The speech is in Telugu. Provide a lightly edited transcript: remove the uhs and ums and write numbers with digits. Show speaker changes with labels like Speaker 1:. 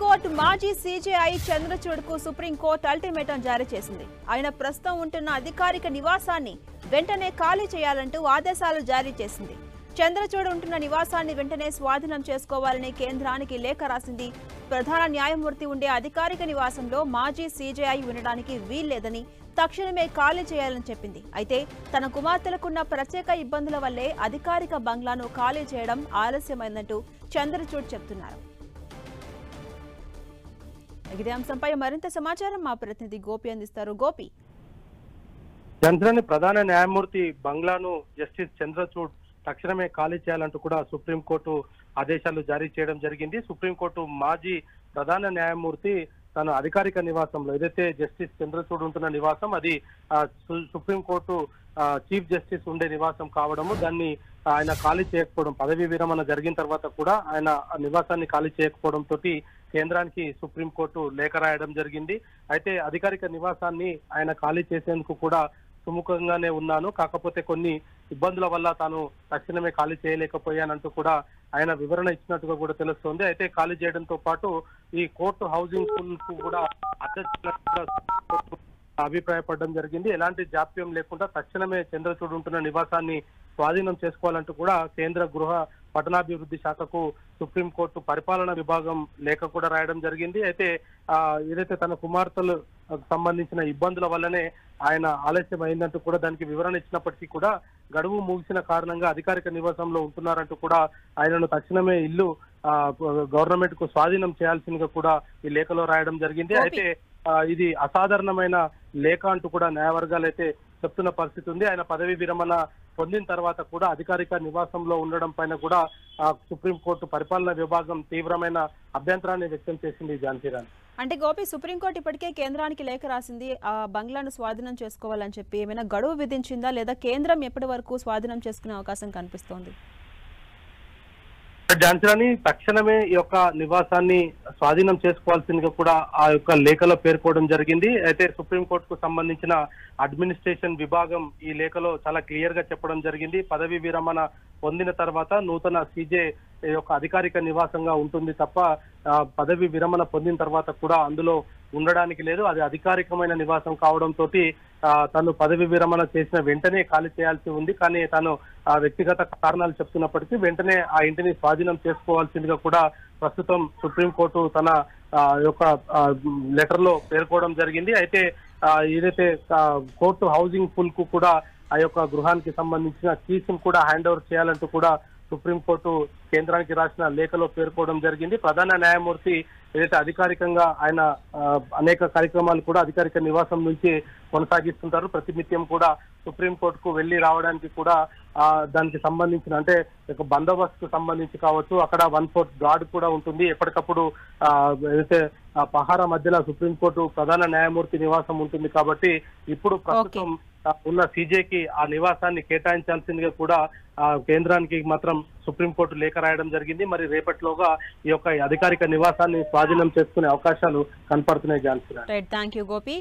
Speaker 1: సుప్రీంకోర్టు మాజీ సీజేఐ చంద్రచూడ్కు సుప్రీంకోర్టు అల్టిమేటం జారీ చేసింది. ఆయన ప్రస్తుతం ఉంటున్న అధికారిక నివాసాన్ని వెంటనే ఖాళీ చేయాలంటూ ఆదేశాలు జారీ చేసింది. చంద్రచూడ్ ఉంటున్న నివాసాన్ని వెంటనే స్వాధీనం చేసుకోవాలని కేంద్రానికి లేఖ రాసింది. ప్రధాన న్యాయమూర్తి ఉండే అధికారిక నివాసంలో మాజీ సీజేఐ ఉండడానికి వీల్లేదని, తక్షణమే ఖాళీ చేయాలని చెప్పింది. అయితే తన కుమార్తెలకున్న ప్రత్యేక ఇబ్బందుల వల్లే అధికారిక బంగ్లాను ఖాళీ చేయడం ఆలస్యమైందంటూ చంద్రచూడ్ చెప్తున్నారు. ఇదే అంశంపై మరింత సమాచారం మా ప్రతినిధి గోపి అందిస్తారు. గోపి,
Speaker 2: చంద్రని ప్రధాన న్యాయమూర్తి బంగ్లాను జస్టిస్ చంద్రచూడ్ తక్షణమే ఖాళీ చేయాలంటూ కూడా సుప్రీంకోర్టు ఆదేశాలు జారీ చేయడం జరిగింది. సుప్రీంకోర్టు మాజీ ప్రధాన న్యాయమూర్తి తన అధికారిక నివాసంలో ఏదైతే జస్టిస్ చంద్రచూడ్ ఉంటున్న నివాసం, అది సుప్రీంకోర్టు చీఫ్ జస్టిస్ ఉండే నివాసం కావడము, దాన్ని ఆయన ఖాళీ చేయకపోవడం, పదవీ విరమణ జరిగిన తర్వాత కూడా ఆయన నివాసాన్ని ఖాళీ చేయకపోవడంతో కేంద్రానికి సుప్రీంకోర్టు లేఖ రాయడం జరిగింది. అయితే అధికారిక నివాసాన్ని ఆయన ఖాళీ చేసేందుకు కూడా సుముఖంగానే ఉన్నాను, కాకపోతే కొన్ని ఇబ్బందుల వల్ల తాను తక్షణమే ఖాళీ చేయలేకపోయానంటూ కూడా ఆయన వివరణ ఇచ్చినట్టుగా కూడా తెలుస్తోంది. అయితే ఖాళీ చేయడంతో పాటు ఈ కోర్టు హౌసింగ్ కు కూడా అభిప్రాయపడడం జరిగింది. ఎలాంటి జాప్యం లేకుండా తక్షణమే చంద్రచూడ్ ఉంటున్న నివాసాన్ని స్వాధీనం చేసుకోవాలంటూ కూడా కేంద్ర గృహ పట్టణాభివృద్ధి శాఖకు సుప్రీంకోర్టు పరిపాలనా విభాగం లేఖ కూడా రాయడం జరిగింది. అయితే ఏదైతే తన కుమార్తెలు సంబంధించిన ఇబ్బందుల వల్లనే ఆయన ఆలస్యం అయిందంటూ కూడా దానికి వివరణ ఇచ్చినప్పటికీ కూడా గడువు ముగిసిన కారణంగా అధికారిక నివాసంలో ఉంటున్నారంటూ కూడా ఆయనను తక్షణమే ఇల్లు గవర్నమెంట్ కు స్వాధీనం చేయాల్సిందిగా కూడా ఈ లేఖలో రాయడం జరిగింది. అయితే ఇది అసాధారణమైన లేఖ అంటూ కూడా న్యాయవర్గాలు అయితే చెప్తున్న పరిస్థితి ఉంది. ఆయన పదవీ విరమణ పొందిన తర్వాత కూడా అధికారిక నివాసంలో ఉండడం పైన కూడా సుప్రీంకోర్టు పరిపాలనా విభాగం తీవ్రమైన అభ్యంతరాన్ని వ్యక్తం చేసింది. జాన్సీరాన్,
Speaker 1: అంటే గోపి, సుప్రీంకోర్టు ఇప్పటికే కేంద్రానికి లేఖ రాసింది, ఆ బంగ్లాను స్వాధీనం చేసుకోవాలని చెప్పి. ఏమైనా గడువు విధించిందా, లేదా కేంద్రం ఎప్పటి వరకు స్వాధీనం చేసుకునే అవకాశం కనిపిస్తోంది?
Speaker 2: జాన్సీరాని తక్షణమే ఈ యొక్క నివాసాన్ని స్వాధీనం చేసుకోవాల్సిందిగా కూడా ఆ యొక్క లేఖలో పేర్కోవడం జరిగింది. అయితే సుప్రీంకోర్టుకు సంబంధించిన అడ్మినిస్ట్రేషన్ విభాగం ఈ లేఖలో చాలా క్లియర్ గా చెప్పడం జరిగింది. పదవీ విరమణ పొందిన తర్వాత నూతన సీజే యొక్క అధికారిక నివాసంగా ఉంటుంది తప్ప పదవి విరమణ పొందిన తర్వాత కూడా అందులో ఉండడానికి లేదు. అది అధికారికమైన నివాసం కావడంతో తను పదవి విరమణ చేసిన వెంటనే ఖాళీ చేయాల్సి ఉంది. కానీ తను వ్యక్తిగత కారణాలు చెప్తున్నప్పటికీ వెంటనే ఆ ఇంటిని స్వాధీనం చేసుకోవాల్సిందిగా కూడా ప్రస్తుతం సుప్రీంకోర్టు తన యొక్క లెటర్ లో పేర్కోవడం జరిగింది. అయితే ఏదైతే కోర్టు హౌసింగ్ ఫుల్ కు కూడా ఆ యొక్క గృహానికి సంబంధించిన కీస్ కూడా హ్యాండ్ ఓవర్ చేయాలంటూ కూడా సుప్రీంకోర్టు కేంద్రానికి రాసిన లేఖలో పేర్కోవడం జరిగింది. ప్రధాన న్యాయమూర్తి ఏదైతే అధికారికంగా ఆయన అనేక కార్యక్రమాలు కూడా అధికారిక నివాసం నుంచి కొనసాగిస్తుంటారు. ప్రతినిత్యం కూడా సుప్రీంకోర్టుకు వెళ్లి రావడానికి కూడా దానికి సంబంధించిన అంటే బందోబస్తుకు సంబంధించి కావచ్చు, అక్కడ 1/4 గార్డ్ కూడా ఉంటుంది. ఎప్పటికప్పుడు ఏదైతే పహారా మధ్యలో సుప్రీంకోర్టు ప్రధాన న్యాయమూర్తి నివాసం ఉంటుంది. కాబట్టి ఇప్పుడు ప్రస్తుతం ఉన్న సీజేకి ఆ నివాసాన్ని కేటాయించాల్సిందిగా కూడా కేంద్రానికి మాత్రం సుప్రీంకోర్టు లేఖ రాయడం జరిగింది. మరి రేపటిలోగా ఈ యొక్క అధికారిక నివాసాన్ని స్వాధీనం చేసుకునే అవకాశాలు కనపడుతున్నాయి. Jhansi,
Speaker 1: thank you Gopi.